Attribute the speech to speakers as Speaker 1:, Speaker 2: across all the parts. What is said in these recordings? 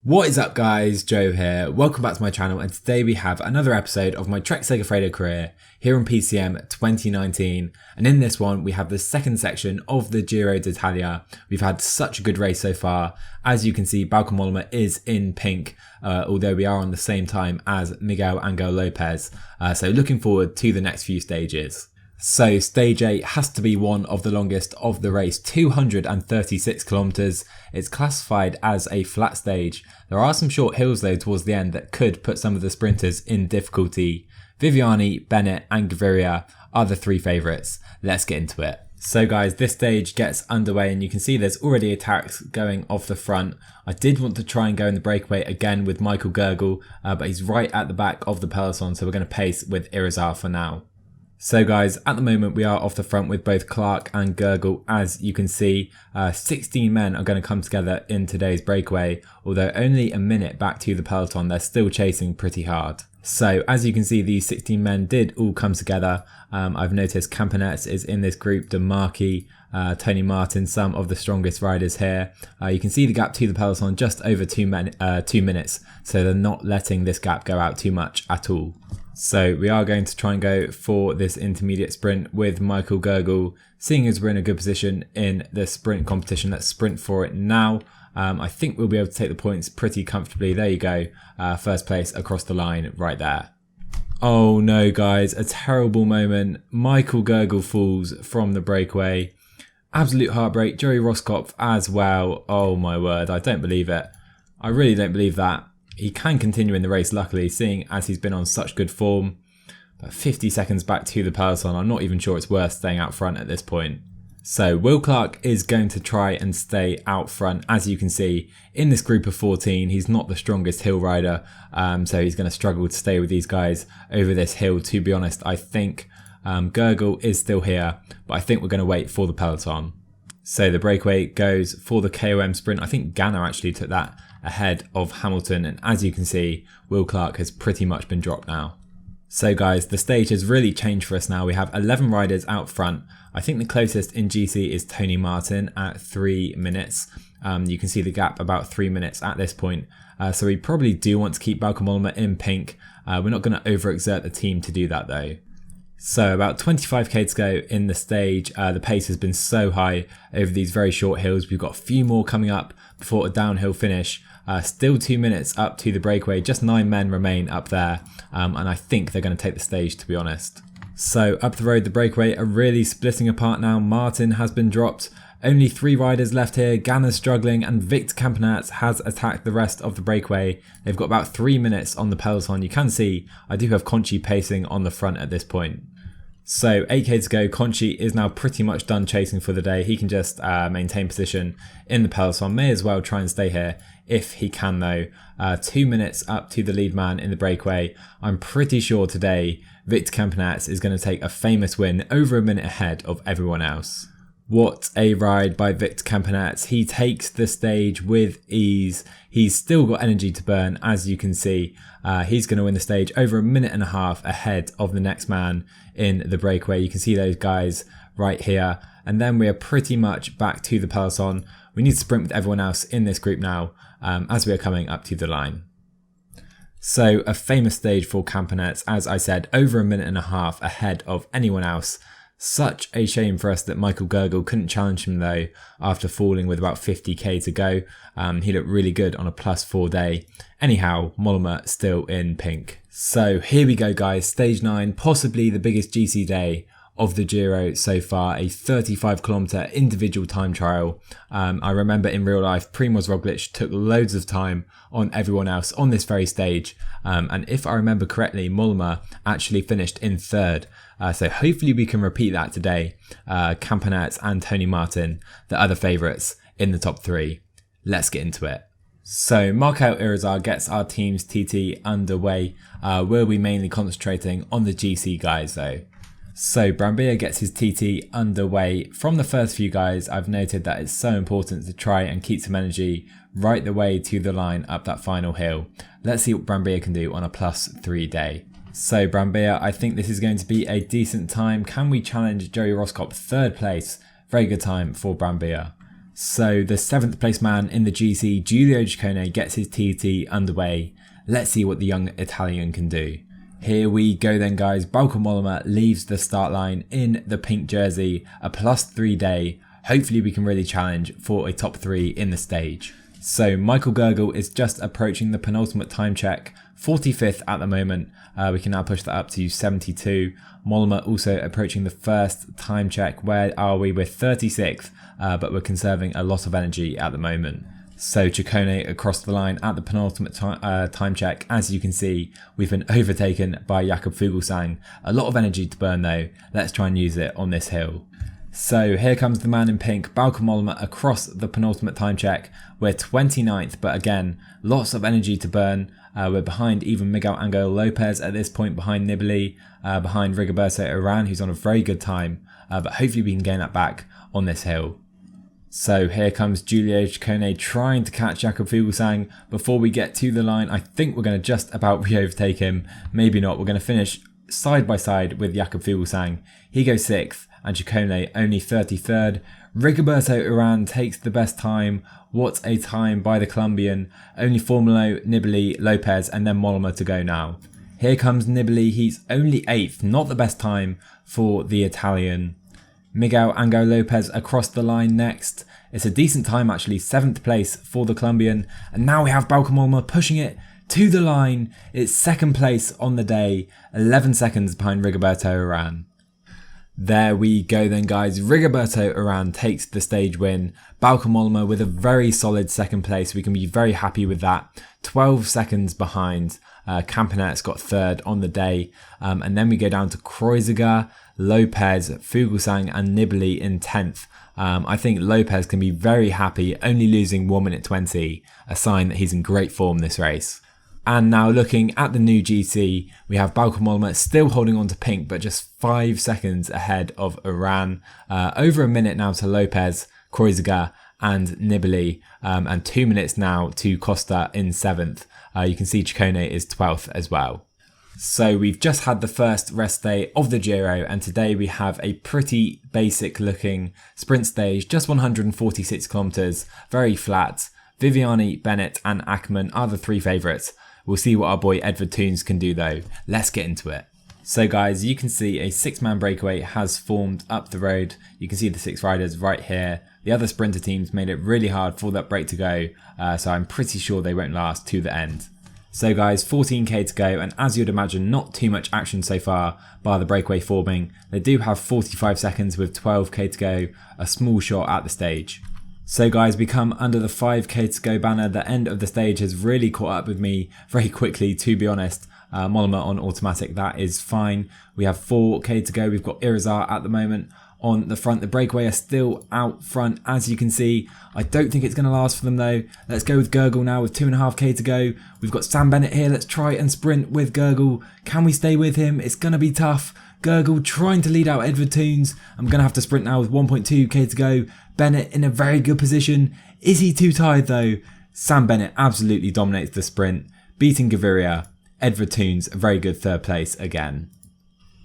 Speaker 1: What is up guys, Joe here, welcome back to my channel, and today we have another episode of my Trek-Segafredo career here on PCM 2019, and in this one we have the second section of the Giro d'Italia. We've had such a good race so far. As you can see, Bauke Mollema is in pink, although we are on the same time as Miguel Angel Lopez, so looking forward to the next few stages. So stage 8 has to be one of the longest of the race, 236 kilometers. It's classified as a flat stage. There are some short hills though towards the end that could put some of the sprinters in difficulty. Viviani, Bennett and Gaviria are the three favourites. Let's get into it. So guys, this stage gets underway and you can see there's already attacks going off the front. I did want to try and go in the breakaway again with Michael Gergel, but he's right at the back of the peloton, so we're going to pace with Irizar for now. So guys, at the moment we are off the front with both Clark and Gergel. As you can see, 16 men are going to come together in today's breakaway, although only a minute back to the peloton, they're still chasing pretty hard. So as you can see, these 16 men did all come together. I've noticed Campanets is in this group, DeMarchi, Tony Martin, some of the strongest riders here. You can see the gap to the peloton just over 2 minutes, so they're not letting this gap go out too much at all. So we are going to try and go for this intermediate sprint with Michael Gergel. Seeing as we're in a good position in the sprint competition, let's sprint for it now. I think we'll be able to take the points pretty comfortably. There you go, first place across the line right there. Oh no guys, a terrible moment. Michael Gergel falls from the breakaway. Absolute heartbreak. Joey Rosskopf as well. Oh my word, I don't believe it. I really don't believe that. He can continue in the race luckily, seeing as he's been on such good form. But 50 seconds back to the peloton, I'm not even sure it's worth staying out front at this point. So Will Clark is going to try and stay out front. As you can see, in this group of 14, he's not the strongest hill rider, so he's going to struggle to stay with these guys over this hill. To be honest, I think Gergel is still here, but I think we're going to wait for the peloton. So the breakaway goes for the KOM sprint. I think Ganna actually took that ahead of Hamilton, and as you can see, Will Clark has pretty much been dropped now. So guys, the stage has really changed for us now. We have 11 riders out front. I think the closest in GC is Tony Martin at 3 minutes. You can see the gap about 3 minutes at this point. So we probably do want to keep Bauke Mollema in pink. We're not going to overexert the team to do that though. So about 25k to go in the stage. The pace has been so high over these very short hills. We've got a few more coming up before a downhill finish. Still 2 minutes up to the breakaway. Just 9 men remain up there, and I think they're going to take the stage, to be honest. So up the road, the breakaway are really splitting apart now. Martin has been dropped. Only 3 riders left here. Ganna's struggling, and Victor Campanats has attacked the rest of the breakaway. They've got about 3 minutes on the peloton. You can see I do have Conchi pacing on the front at this point. So 8k to go. Conchi is now pretty much done chasing for the day. He can just maintain position in the peloton. May as well try and stay here if he can though. 2 minutes up to the lead man in the breakaway. I'm pretty sure today Victor Campanats is going to take a famous win over a minute ahead of everyone else. What a ride by Victor Campanats. He takes the stage with ease. He's still got energy to burn, as you can see. He's going to win the stage over a minute and a half ahead of the next man in the breakaway. You can see those guys right here. And then we are pretty much back to the peloton. We need to sprint with everyone else in this group now, as we are coming up to the line. So a famous stage for Campanats, as I said, over a minute and a half ahead of anyone else. Such a shame for us that Michael Gergel couldn't challenge him though after falling with about 50k to go. He looked really good on a +4 day. Anyhow, Mollema still in pink. So here we go guys, stage 9, possibly the biggest GC day of the Giro so far, a 35km individual time trial. I remember in real life, Primoz Roglic took loads of time on everyone else on this very stage. And if I remember correctly, Mollema actually finished in 3rd. So hopefully we can repeat that today. Campanats and Tony Martin, the other favourites in the top 3. Let's get into it. So Markel Irizar gets our team's TT underway. We'll be mainly concentrating on the GC guys though. So Brambilla gets his TT underway. From the first few guys, I've noted that it's so important to try and keep some energy right the way to the line up that final hill. Let's see what Brambilla can do on a +3 day. So Brambilla, I think this is going to be a decent time. Can we challenge Joey Rosskopf? 3rd place. Very good time for Brambilla. So the 7th place man in the GC, Giulio Ciccone, gets his TT underway. Let's see what the young Italian can do. Here we go then guys, Bauke Mollema leaves the start line in the pink jersey, a +3 day. Hopefully we can really challenge for a top 3 in the stage. So Michael Gergel is just approaching the penultimate time check, 45th at the moment. We can now push that up to 72. Mollema also approaching the first time check. Where are we? We're 36th, but we're conserving a lot of energy at the moment. So Ciccone across the line at the penultimate time check. As you can see, we've been overtaken by Jakob Fuglsang. A lot of energy to burn though. Let's try and use it on this hill. So here comes the man in pink, Bauke Mollema across the penultimate time check. We're 29th, but again, lots of energy to burn. We're behind even Miguel Angel Lopez at this point, behind Nibali, behind Rigoberto Urán, who's on a very good time. But hopefully we can gain that back on this hill. So here comes Giulio Ciccone trying to catch Jakob Fuglsang before we get to the line. I think we're going to just about re-overtake him. Maybe not. We're going to finish side by side with Jakob Fuglsang. He goes 6th and Ciccone only 33rd. Rigoberto Urán takes the best time. What a time by the Colombian. Only Formolo, Nibali, Lopez and then Mollema to go now. Here comes Nibali. He's only 8th. Not the best time for the Italian. Miguel Angel Lopez across the line next. It's a decent time actually, 7th place for the Colombian. And now we have Bauke Mollema pushing it to the line. It's 2nd place on the day, 11 seconds behind Rigoberto Urán. There we go then guys, Rigoberto Urán takes the stage win. Bauke Mollema with a very solid 2nd place, we can be very happy with that. 12 seconds behind. Campanet's got 3rd on the day. And then we go down to Kreuziger, Lopez, Fuglsang and Nibali in 10th. I think Lopez can be very happy, only losing 1 minute 20, a sign that he's in great form this race. And now looking at the new GC, we have Bauke Mollema still holding on to pink, but just 5 seconds ahead of Urán. Over a minute now to Lopez, Kreuziger and Nibali, and 2 minutes now to Costa in 7th. You can see Ciccone is 12th as well. So we've just had the first rest day of the Giro, and today we have a pretty basic looking sprint stage, just 146 kilometers, very flat. Viviani, Bennett and Ackermann are the 3 favourites. We'll see what our boy Edvard Toons can do though. Let's get into it. So guys, you can see a 6-man breakaway has formed up the road. You can see the 6 riders right here. The other sprinter teams made it really hard for that break to go, so I'm pretty sure they won't last to the end. So guys, 14k to go, and as you'd imagine, not too much action so far bar the breakaway forming. They do have 45 seconds with 12k to go, a small shot at the stage. So guys, we come under the 5k to go banner. The end of the stage has really caught up with me very quickly, to be honest. Mollema on automatic, that is fine. We have 4k to go. We've got Irizar at the moment on the front. The breakaway are still out front, as you can see. I don't think it's going to last for them though. Let's go with Gergel now with 2.5k to go. We've got Sam Bennett here. Let's try and sprint with Gergel. Can we stay with him? It's going to be tough. Gergel trying to lead out Edvard Toons. I'm going to have to sprint now with 1.2k to go. Bennett in a very good position. Is he too tired though? Sam Bennett absolutely dominates the sprint, beating Gaviria. Edvard Toons, a very good 3rd place again.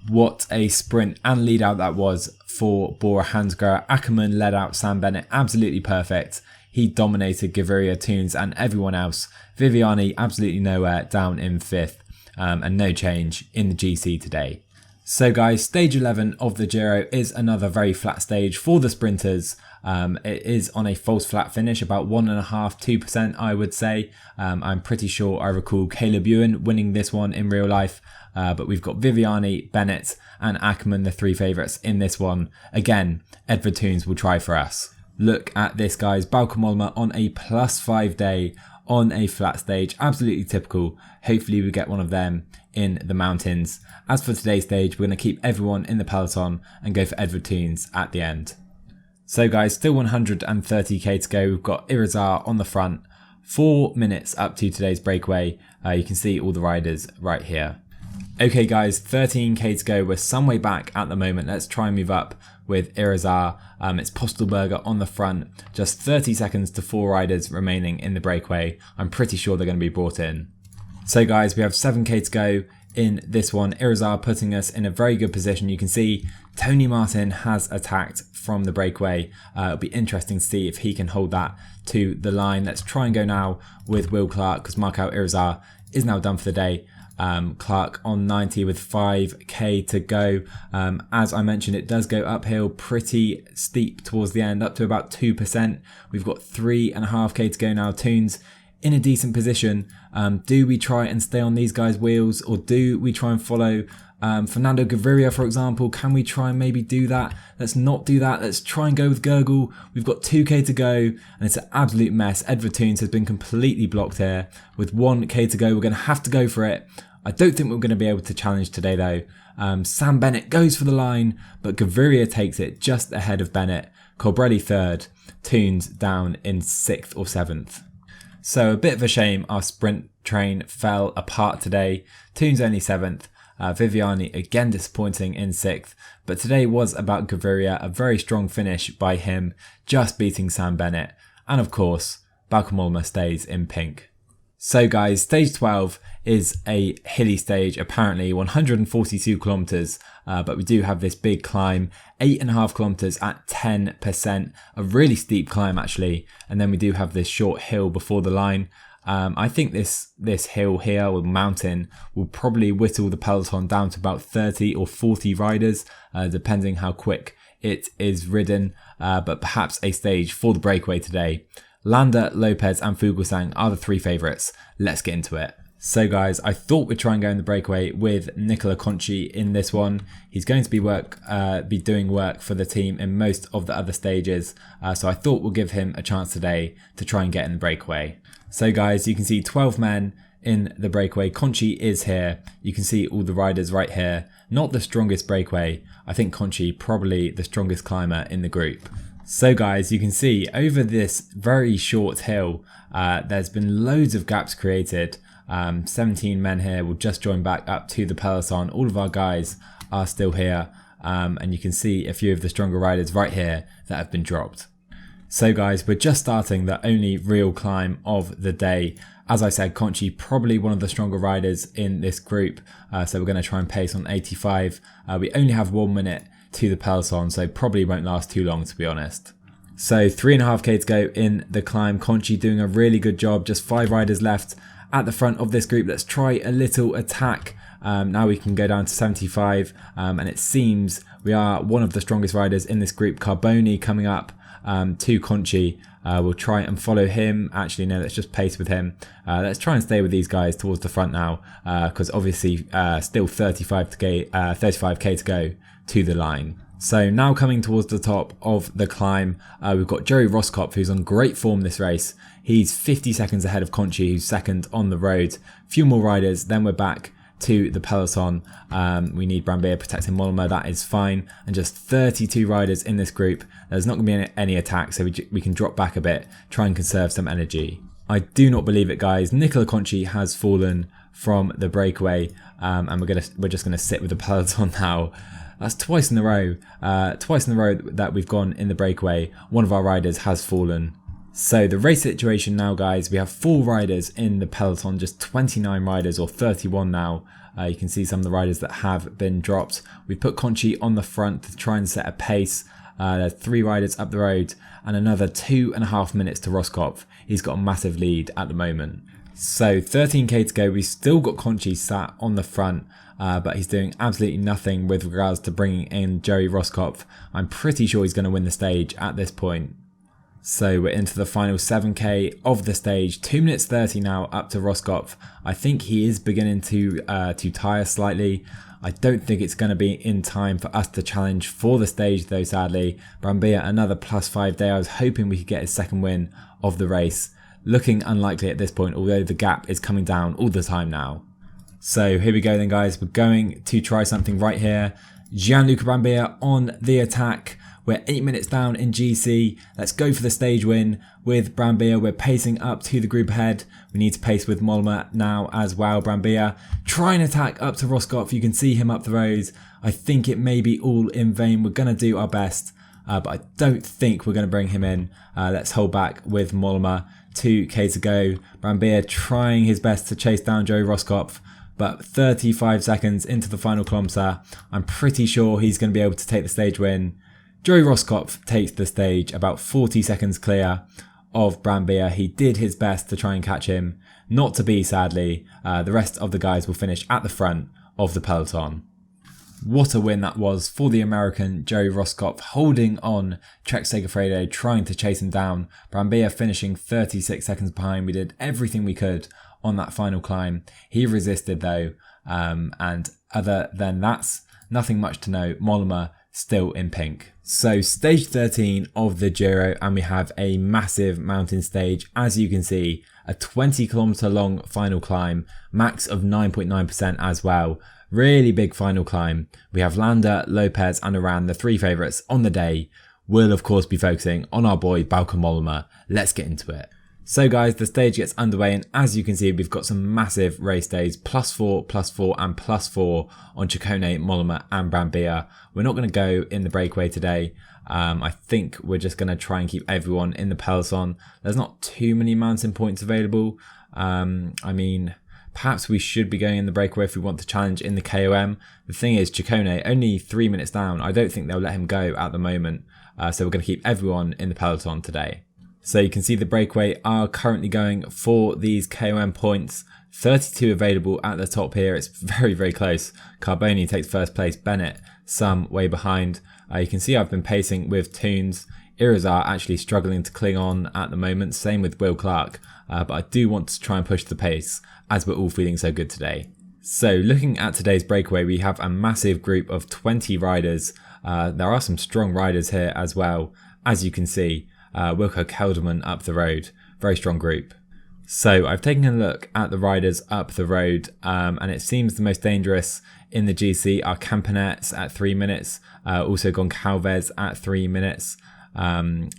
Speaker 1: What a sprint and lead out that was for Bora Hansgrohe. Ackermann led out Sam Bennett, absolutely perfect. He dominated Gaviria, Toons and everyone else. Viviani absolutely nowhere, down in 5th, and no change in the GC today. So guys, stage 11 of the Giro is another very flat stage for the sprinters. It is on a false flat finish, about 1.5–2% I would say. I'm pretty sure I recall Caleb Ewan winning this one in real life. But we've got Viviani, Bennett and Ackermann, the 3 favourites in this one. Again, Edvard Toons will try for us. Look at this guys, Bauke Mollema on a +5 day on a flat stage. Absolutely typical. Hopefully we get one of them in the mountains. As for today's stage, we're going to keep everyone in the peloton and go for Edvard Toons at the end. So guys, still 130k to go. We've got Irizar on the front. 4 minutes up to today's breakaway. You can see all the riders right here. Okay guys, 13k to go. We're some way back at the moment. Let's try and move up with Irizar. It's Postelberger on the front. Just 30 seconds to 4 riders remaining in the breakaway. I'm pretty sure they're going to be brought in. So guys, we have 7k to go in this one. Irizar putting us in a very good position. You can see Tony Martin has attacked from the breakaway. It'll be interesting to see if he can hold that to the line. Let's try and go now with Will Clark, because Marco Irizar is now done for the day. Clark on 90 with 5k to go. As I mentioned, it does go uphill pretty steep towards the end, up to about 2%. We've got 3.5k to go now. Toons in a decent position. Do we try and stay on these guys' wheels, or do we try and follow Fernando Gaviria, for example? Can we try and maybe do that? Let's not do that. Let's try and go with Gurgle. We've got 2k to go, and it's an absolute mess. Edward Toons has been completely blocked here. With 1k to go, we're going to have to go for it. I don't think we're going to be able to challenge today though. Sam Bennett goes for the line, but Gaviria takes it just ahead of Bennett. Colbrelli third, Toons down in 6th or 7th. So a bit of a shame our sprint train fell apart today. Toons only 7th. Viviani again disappointing in 6th, but today was about Gaviria, a very strong finish by him, just beating Sam Bennett, and of course Bauke Mollema stays in pink. So guys, stage 12 is a hilly stage, apparently 142 kilometers, but we do have this big climb, 8.5 kilometers at 10%, a really steep climb actually, and then we do have this short hill before the line. I think this hill here, or mountain, will probably whittle the peloton down to about 30 or 40 riders, depending how quick it is ridden, but perhaps a stage for the breakaway today. Landa, Lopez and Fuglsang are the 3 favourites. Let's get into it. So guys, I thought we'd try and go in the breakaway with Nicola Conci in this one. He's going to be doing work for the team in most of the other stages, so I thought we'll give him a chance today to try and get in the breakaway. So guys, you can see 12 men in the breakaway. Conci is here. You can see all the riders right here. Not the strongest breakaway. I think Conci probably the strongest climber in the group. So guys, you can see over this very short hill, there's been loads of gaps created. 17 men here will just join back up to the peloton. All of our guys are still here, and you can see a few of the stronger riders right here that have been dropped. So guys, we're just starting the only real climb of the day. As I said, Conci probably one of the stronger riders in this group, so we're going to try and pace on 85. We only have 1 minute to the peloton, so probably won't last too long, to be honest. So 3.5k to go in the climb. Conci doing a really good job. Just 5 riders left at the front of this group. Let's try a little attack. Now we can go down to 75, and it seems we are one of the strongest riders in this group. Carboni coming up to Conci. We'll try and follow him. Actually, no, let's just pace with him. Let's try and stay with these guys towards the front now, because obviously still 35k to go to the line. So now coming towards the top of the climb, we've got Jerry Roskopf, who's on great form this race. He's 50 seconds ahead of Conci, who's second on the road. Few more riders, then we're back to the peloton. We need Brambilla protecting Mollema, that is fine. And just 32 riders in this group. There's not going to be any attack, so we can drop back a bit, try and conserve some energy. I do not believe it, guys. Nicola Conci has fallen from the breakaway, and we're just gonna sit with the peloton now. That's twice in a row that we've gone in the breakaway. One of our riders has fallen. So the race situation now, guys, we have 4 riders in the peloton, just 29 riders, or 31 now. You can see some of the riders that have been dropped. We've put Conci on the front to try and set a pace. There's 3 riders up the road and another 2.5 minutes to Roskopf. He's got a massive lead at the moment. So 13k to go. We've still got Conci sat on the front, but he's doing absolutely nothing with regards to bringing in Jerry Roskopf. I'm pretty sure he's going to win the stage at this point. So we're into the final 7k of the stage. 2 minutes 30 now up to Roskopf. I think he is beginning to tire slightly. I don't think it's going to be in time for us to challenge for the stage though, sadly. Brambilla another +5 day. I was hoping we could get his second win of the race. Looking unlikely at this point, although the gap is coming down all the time now. So here we go then, guys. We're going to try something right here. Gianluca Brambilla on the attack. We're 8 minutes down in GC. Let's go for the stage win with Brambilla. We're pacing up to the group ahead. We need to pace with Mollema now as well. Brambilla try and attack up to Roskopf. You can see him up the road. I think it may be all in vain. We're going to do our best, but I don't think we're going to bring him in. Let's hold back with Mollema. 2k to go. Brambilla trying his best to chase down Joey Roskopf. but 35 seconds into the final kilometre, I'm pretty sure he's going to be able to take the stage win. Joey Rosskopf takes the stage about 40 seconds clear of Brambilla. He did his best to try and catch him, not to be sadly. The rest of the guys will finish at the front of the peloton. What a win that was for the American Joey Rosskopf, holding on Trek-Segafredo, trying to chase him down. Brambilla finishing 36 seconds behind. We did everything we could on that final climb. He resisted though, and other than that, nothing much to note. Mollema still in pink. So stage 13 of the Giro, and we have a massive mountain stage. As you can see, a 20-kilometer long final climb, max of 9.9% as well. Really big final climb. We have Landa, Lopez and Aran, the three favourites on the day. We'll of course be focusing on our boy Bauke Mollema. Let's get into it. So guys, the stage gets underway, and as you can see, we've got some massive race days, +4, +4 and +4 on Ciccone, Mollema and Brambilla. We're not going to go in the breakaway today. I think we're just going to try and keep everyone in the peloton. There's not too many mountain points available. I mean, perhaps we should be going in the breakaway if we want to challenge in the KOM. The thing is, Ciccone, only 3 minutes down. I don't think they'll let him go at the moment. So we're going to keep everyone in the peloton today. So you can see the breakaway are currently going for these KOM points. 32 available at the top here. It's very, very close. Carboni takes first place. Bennett some way behind. You can see I've been pacing with Toons. Irizar actually struggling to cling on at the moment. Same with Will Clark. But I do want to try and push the pace as we're all feeling so good today. So looking at today's breakaway, we have a massive group of 20 riders. There are some strong riders here as well, as you can see. Wilco Kelderman up the road, very strong group. So I've taken a look at the riders up the road, and it seems the most dangerous in the GC are Campanets at 3 minutes, also Goncalves at 3 minutes.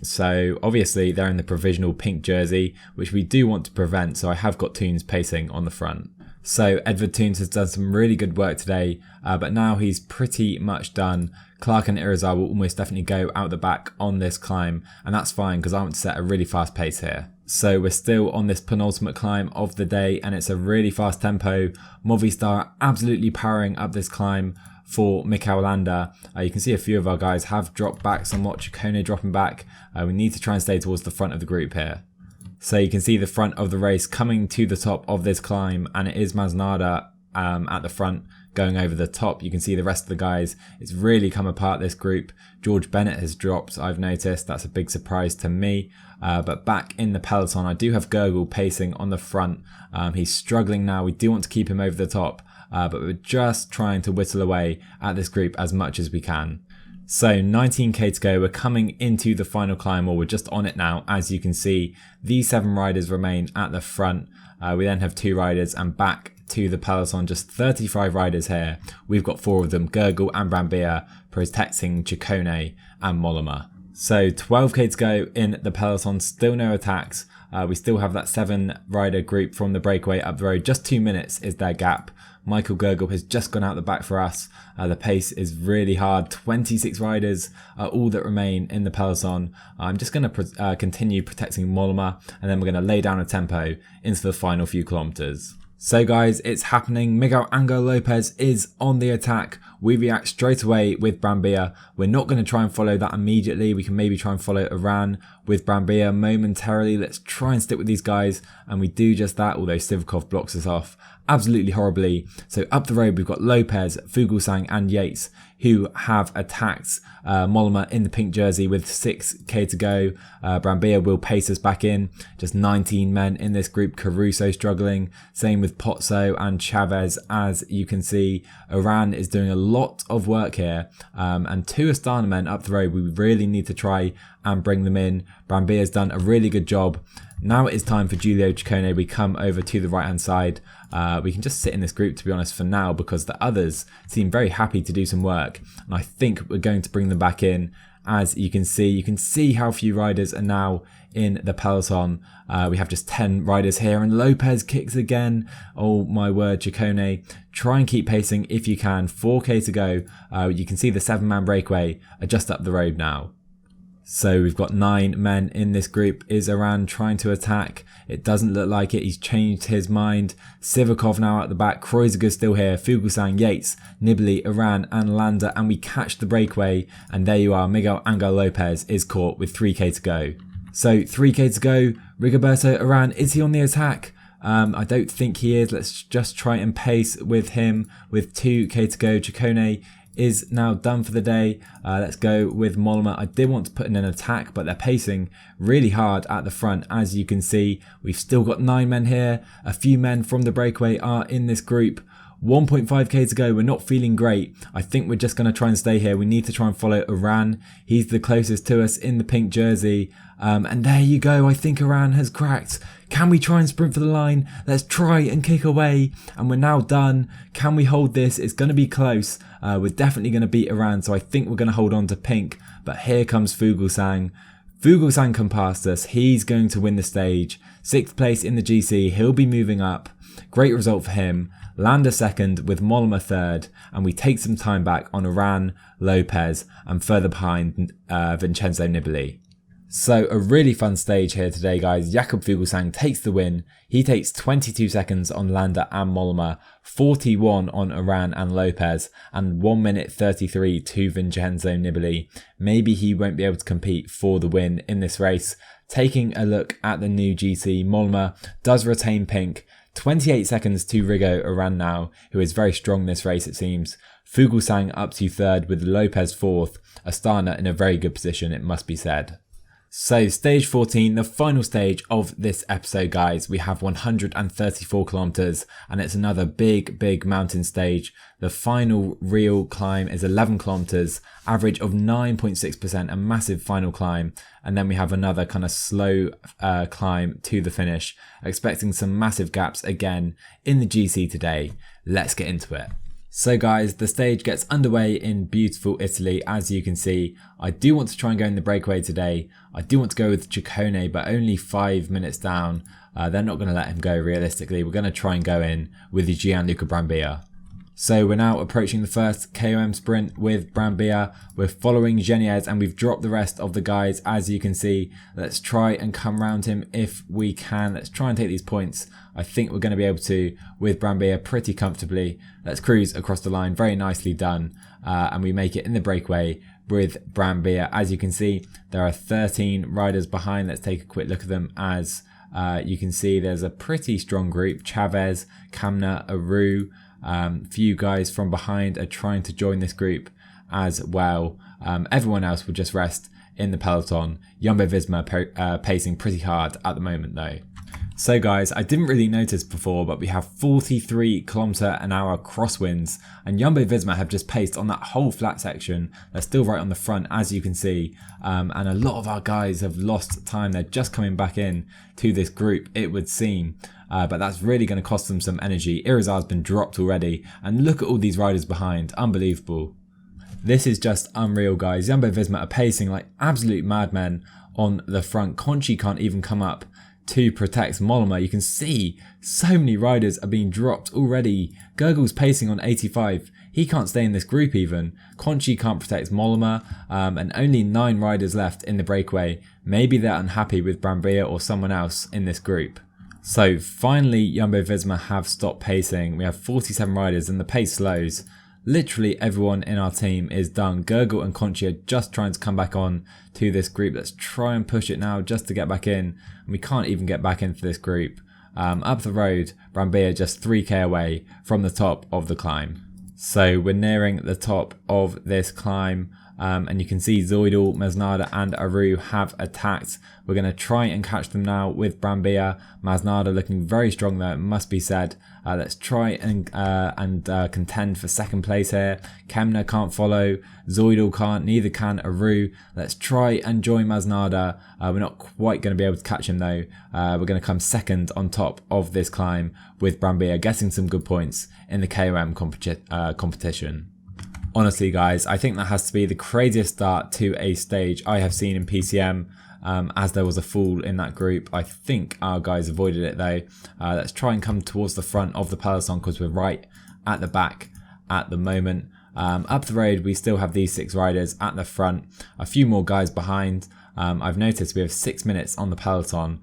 Speaker 1: So obviously they're in the provisional pink jersey, which we do want to prevent, so I have got Toons pacing on the front. So Edvard Toons has done some really good work today, but now he's pretty much done. Clark and Irizar will almost definitely go out the back on this climb, and that's fine because I want to set a really fast pace here. So we're still on this penultimate climb of the day, and it's a really fast tempo. Movistar absolutely powering up this climb for Mikel Landa. You can see a few of our guys have dropped back somewhat. Ciccone dropping back. We need to try and stay towards the front of the group here. So you can see the front of the race coming to the top of this climb, and it is Masnada at the front going over the top. You can see the rest of the guys. It's really come apart, this group. George Bennett has dropped, I've noticed. That's a big surprise to me. But back in the peloton, I do have Gergel pacing on the front. He's struggling now. We do want to keep him over the top, but we're just trying to whittle away at this group as much as we can. So 19k to go, we're coming into the final climb, or we're just on it now. As you can see, these 7 riders remain at the front. We then have 2 riders, and back to the peloton, just 35 riders here. We've got 4 of them, Gergel and Brambilla, protecting Ciccone and Mollema. So 12k to go in the peloton, still no attacks. We still have that 7 rider group from the breakaway up the road. Just 2 minutes is their gap. Michael Gergel has just gone out the back for us. The pace is really hard. 26 riders are all that remain in the peloton. I'm just going to continue protecting Mollema, and then we're going to lay down a tempo into the final few kilometres. So guys, it's happening. Miguel Angel Lopez is on the attack. We react straight away with Brambilla. We're not going to try and follow that immediately. We can maybe try and follow Aran with Brambilla momentarily. Let's try and stick with these guys. And we do just that, although Sivakov blocks us off absolutely horribly. So up the road, we've got Lopez, Fuglsang and Yates, who have attacked Mollema in the pink jersey with 6k to go. Brambilla will pace us back in. Just 19 men in this group. Caruso struggling. Same with Pozzo and Chavez. As you can see, Aran is doing a lot of work here. And 2 Astana men up the road. We really need to try and bring them in. Brambilla's done a really good job. Now it is time for Giulio Ciccone. We come over to the right hand side. We can just sit in this group, to be honest, for now, because the others seem very happy to do some work, and I think we're going to bring them back in. As you can see how few riders are now in the peloton. We have just 10 riders here, and Lopez kicks again. Oh my word, Ciccone, try and keep pacing if you can. 4k to go. You can see the 7-man breakaway are just up the road now. So we've got 9 men in this group. Is Iran trying to attack? It doesn't look like it. He's changed his mind. Sivakov now at the back. Kreuziger's still here. Fuglsang, Yates, Nibali, Iran and Landa. And we catch the breakaway. And there you are. Miguel Angel Lopez is caught with 3k to go. So 3k to go. Rigoberto Iran, is he on the attack? I don't think he is. Let's just try and pace with him with 2k to go. Ciccone is now done for the day. Let's go with Mollema. I did want to put in an attack, but they're pacing really hard at the front. As you can see, we've still got 9 men here. A few men from the breakaway are in this group. 1.5k to go. We're not feeling great. I think we're just going to try and stay here. We need to try and follow Iran. He's the closest to us in the pink jersey. And there you go. I think Iran has cracked. Can we try and sprint for the line? Let's try and kick away. And we're now done. Can we hold this? It's going to be close. We're definitely going to beat Iran. So I think we're going to hold on to pink. But here comes Fuglsang. Fuglsang can pass us. He's going to win the stage. 6th place in the GC. He'll be moving up. Great result for him. Landa 2nd with Mollema 3rd. And we take some time back on Iran, Lopez and further behind Vincenzo Nibali. So a really fun stage here today, guys. Jakob Fuglsang takes the win. He takes 22 seconds on Landa and Mollema, 41 on Iran and Lopez, and 1 minute 33 to Vincenzo Nibali. Maybe he won't be able to compete for the win in this race. Taking a look at the new GC, Mollema does retain pink. 28 seconds to Rigo Iran now, who is very strong this race it seems. Fuglsang up to 3rd with Lopez 4th. Astana in a very good position, it must be said. So stage 14, the final stage of this episode, guys. We have 134 kilometers and it's another big mountain stage. The final real climb is 11 kilometers, average of 9.6%, a massive final climb. And then we have another kind of slow climb to the finish, expecting some massive gaps again in the GC today. Let's get into it. So guys, the stage gets underway in beautiful Italy. As you can see, I do want to try and go in the breakaway today. I do want to go with Ciccone, but only 5 minutes down. They're not going to let him go realistically. We're going to try and go in with the Gianluca Brambilla. So we're now approaching the first KOM sprint with Brambilla. We're following Geniez and we've dropped the rest of the guys, as you can see. Let's try and come round him if we can. Let's try and take these points. I think we're going to be able to with Brambilla pretty comfortably. Let's cruise across the line. Very nicely done. And we make it in the breakaway with Brambilla. As you can see, there are 13 riders behind. Let's take a quick look at them. As you can see, there's a pretty strong group. Chavez, Kamna, Aru. Few guys from behind are trying to join this group as well. Everyone else will just rest in the peloton. Jumbo-Visma pacing pretty hard at the moment though. So guys, I didn't really notice before, but we have 43 km/h crosswinds, and Jumbo-Visma have just paced on that whole flat section. They're still right on the front, as you can see, and a lot of our guys have lost time. They're just coming back in to this group, it would seem. But that's really going to cost them some energy. Irizar's been dropped already, and look at all these riders behind. Unbelievable. This is just unreal, guys. Jumbo-Visma are pacing like absolute madmen on the front. Conchi can't even come up to protect Mollema. You can see so many riders are being dropped already. Gurgle's pacing on 85. He can't stay in this group even. Conchi can't protect Mollema, and only 9 riders left in the breakaway. Maybe they're unhappy with Brambilla or someone else in this group. So finally Jumbo-Visma have stopped pacing. We have 47 riders and the pace slows. Literally everyone in our team is done. Gurgle and Conchi are just trying to come back on to this group. Let's try and push it now just to get back in. We can't even get back into this group. Up the road, Brambilla just 3k away from the top of the climb. So we're nearing the top of this climb. And you can see Zoidal, Masnada and Aru have attacked. We're going to try and catch them now with Brambilla. Masnada looking very strong there, it must be said. Let's try and contend for second place here. Kemna can't follow. Zoidal can't, neither can Aru. Let's try and join Masnada. We're not quite going to be able to catch him though. We're going to come second on top of this climb with Brambilla, getting some good points in the KOM competition. Honestly guys, I think that has to be the craziest start to a stage I have seen in PCM, as there was a fall in that group. I think our guys avoided it though. Let's try and come towards the front of the peloton because we're right at the back at the moment. Up the road, we still have these 6 riders at the front, a few more guys behind. I've noticed we have 6 minutes on the peloton,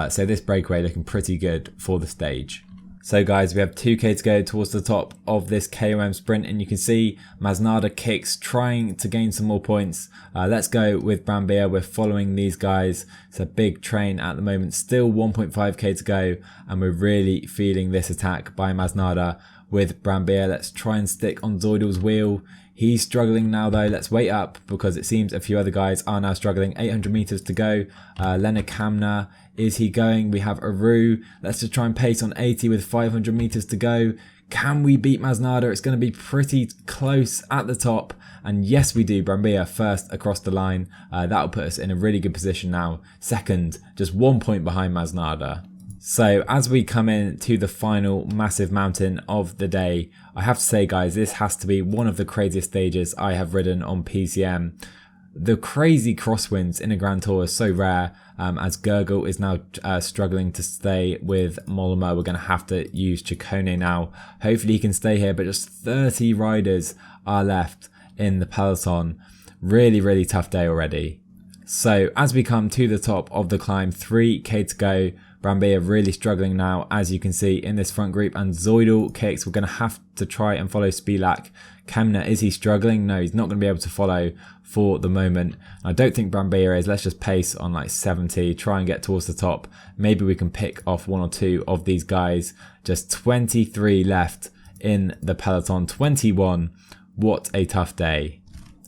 Speaker 1: so this breakaway looking pretty good for the stage. So guys, we have 2k to go towards the top of this KOM sprint, and you can see Masnada kicks trying to gain some more points. Let's go with Brambilla. We're following these guys. It's a big train at the moment, still 1.5k to go, and we're really feeling this attack by Masnada with Brambilla. Let's try and stick on Zoidal's wheel. He's struggling now though. Let's wait up because it seems a few other guys are now struggling. 800 meters to go. Leonard Kamna, is he going? We have Aru. Let's just try and pace on 80 with 500 meters to go. Can we beat Masnada? It's going to be pretty close at the top. And yes, we do. Brambilla first across the line. That'll put us in a really good position now. Second, just 1 point behind Masnada. So as we come in to the final massive mountain of the day, I have to say guys, this has to be one of the craziest stages I have ridden on PCM. The crazy crosswinds in a Grand Tour is so rare, as Gurgle is now struggling to stay with Mollema. We're going to have to use Ciccone now. Hopefully he can stay here, but just 30 riders are left in the peloton. Really, really tough day already. So as we come to the top of the climb, 3k to go. Brambilla really struggling now, as you can see in this front group, and Zoidal kicks. We're going to have to try and follow Spilak. Kemna, is he struggling? No, he's not going to be able to follow for the moment. I don't think Brambilla is. Let's just pace on like 70, try and get towards the top. Maybe we can pick off 1 or 2 of these guys. Just 23 left in the peloton, 21. What a tough day.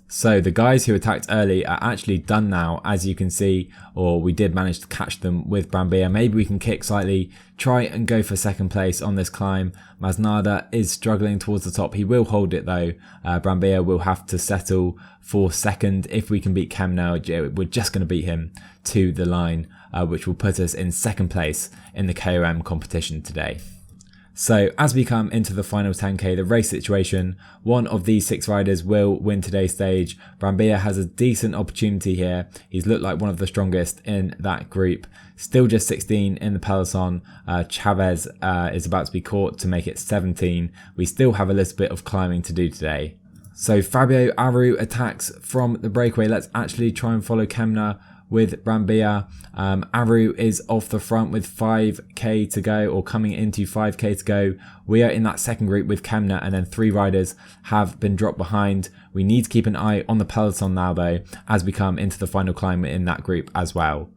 Speaker 1: So the guys who attacked early are actually done now, as you can see, or we did manage to catch them with Brambilla. Maybe we can kick slightly, try and go for second place on this climb. Masnada is struggling towards the top. He will hold it though. Brambilla will have to settle for second. If we can beat Kemna, we're just going to beat him to the line, which will put us in second place in the KOM competition today. So as we come into the final 10k, the race situation, one of these 6 riders will win today's stage. Brambilla has a decent opportunity here. He's looked like one of the strongest in that group. Still just 16 in the peloton. Chavez is about to be caught to make it 17. We still have a little bit of climbing to do today. So Fabio Aru attacks from the breakaway. Let's actually try and follow Kemna with Brambilla. Aru is off the front with 5k to go, or coming into 5k to go. We are in that second group with Kemna, and then 3 riders have been dropped behind. We need to keep an eye on the peloton now though, as we come into the final climb in that group as well.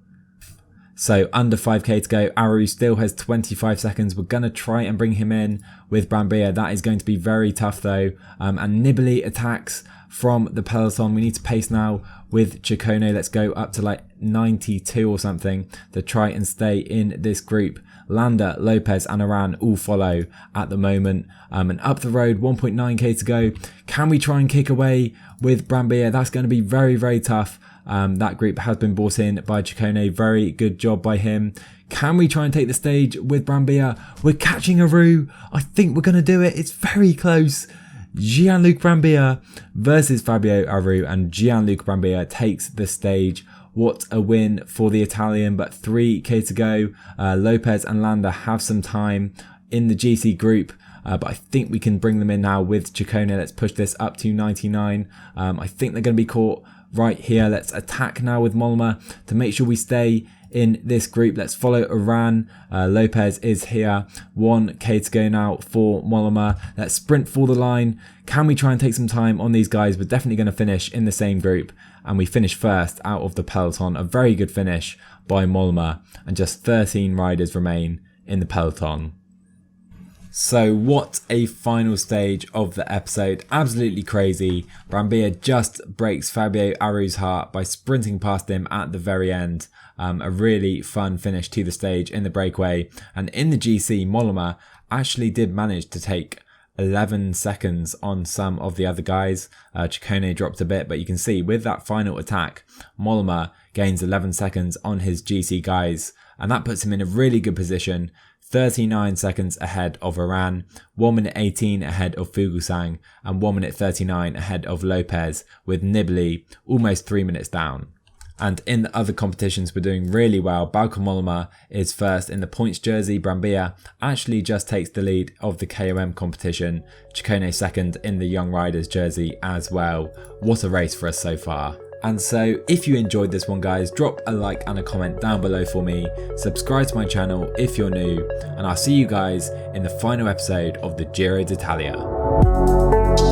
Speaker 1: So under 5k to go, Aru still has 25 seconds. We're going to try and bring him in with Brambilla. That is going to be very tough though. And Nibali attacks from the peloton. We need to pace now with Ciccone. Let's go up to like 92 or something to try and stay in this group. Landa, Lopez and Aran all follow at the moment. And up the road, 1.9k to go. Can we try and kick away with Brambilla? That's going to be very, very tough. That group has been brought in by Ciccone. Very good job by him. Can we try and take the stage with Brambilla? We're catching Aru. I think we're going to do it. It's very close. Gianluca Brambilla versus Fabio Aru, and Gianluca Brambilla takes the stage. What a win for the Italian, but 3k to go. Lopez and Landa have some time in the GC group, but I think we can bring them in now with Ciccone. Let's push this up to 99. I think they're going to be caught right here. Let's attack now with Mollema to make sure we stay in this group. Let's follow Aran. Lopez is here. 1k to go now for Mollema. Let's sprint for the line. Can we try and take some time on these guys? We're definitely going to finish in the same group, and we finish first out of the peloton. A very good finish by Mollema, and just 13 riders remain in the peloton. So what a final stage of the episode. Absolutely crazy. Brambilla just breaks Fabio Aru's heart by sprinting past him at the very end. A really fun finish to the stage in the breakaway. And in the GC, Mollema actually did manage to take 11 seconds on some of the other guys. Ciccone dropped a bit, but you can see with that final attack, Mollema gains 11 seconds on his GC guys. And that puts him in a really good position. 39 seconds ahead of Aran, 1 minute 18 ahead of Fuglsang, and 1 minute 39 ahead of Lopez, with Nibali almost 3 minutes down. And in the other competitions, we're doing really well. Bauke Mollema is first in the points jersey. Brambilla actually just takes the lead of the KOM competition. Ciccone second in the young riders jersey as well. What a race for us so far. And so if you enjoyed this one, guys, drop a like and a comment down below for me. Subscribe to my channel if you're new, and I'll see you guys in the final episode of the Giro d'Italia.